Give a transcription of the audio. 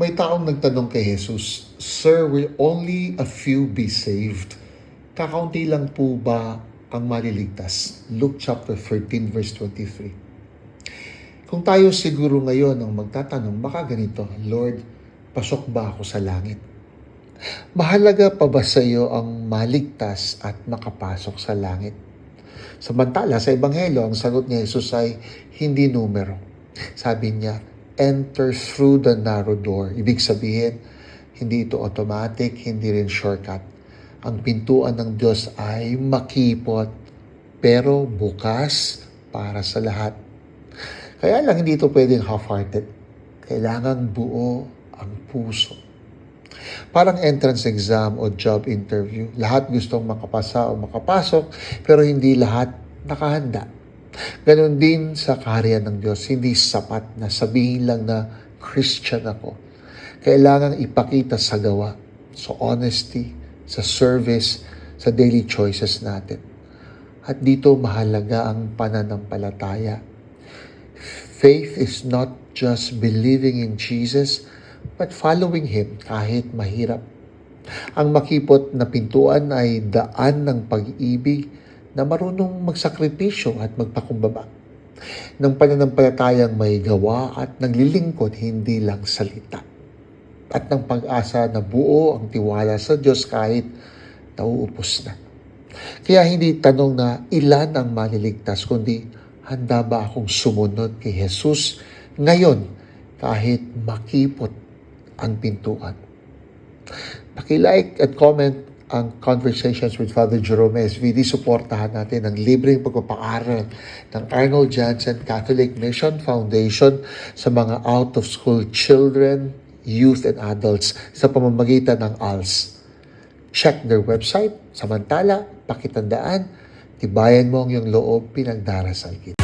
May taong nagtanong kay Jesus, Sir, will only a few be saved? Kakaunti lang po ba ang maliligtas? Luke chapter 13 verse 23. Kung tayo siguro ngayon ang magtatanong, baka ganito, Lord, pasok ba ako sa langit? Mahalaga pa ba sa iyo ang maligtas at makapasok sa langit? Samantala, sa Ebanghelyo, ang sagot ni Jesus ay hindi numero. Sabi niya, enter through the narrow door. Ibig sabihin, hindi ito automatic, hindi rin shortcut. Ang pintuan ng Diyos ay makipot, pero bukas para sa lahat. Kaya lang hindi ito pwedeng half-hearted. Kailangan buo ang puso. Parang entrance exam o job interview. Lahat gustong makapasa o makapasok, pero hindi lahat nakahanda. Ganon din sa kaharian ng Diyos. Hindi sapat na sabihin lang na Christian ako. Kailangang ipakita sa gawa, sa honesty, sa service, sa daily choices natin. At dito mahalaga ang pananampalataya. Faith is not just believing in Jesus, but following Him kahit mahirap. Ang makipot na pintuan ay daan ng pag-ibig na marunong magsakripisyo at magpakumbaba. Ng pananampalatayang may gawa at naglilingkod, hindi lang salita. At ng pag-asa na buo ang tiwala sa Diyos kahit nauupos na. Kaya hindi tanong na ilan ang maliligtas, kundi handa ba akong sumunod kay Jesus ngayon kahit makipot ang pintuan. Paki-like at comment ang Conversations with Father Jerome SVD. Suportahan natin ang libreng pagpapaaral ng Arnold Jansen Catholic Mission Foundation sa mga out-of-school children, youth, and adults sa pamamagitan ng ALS. Check their website. Samantala, pakitandaan, tibayan mo ang iyong loob, pinagdarasal kita.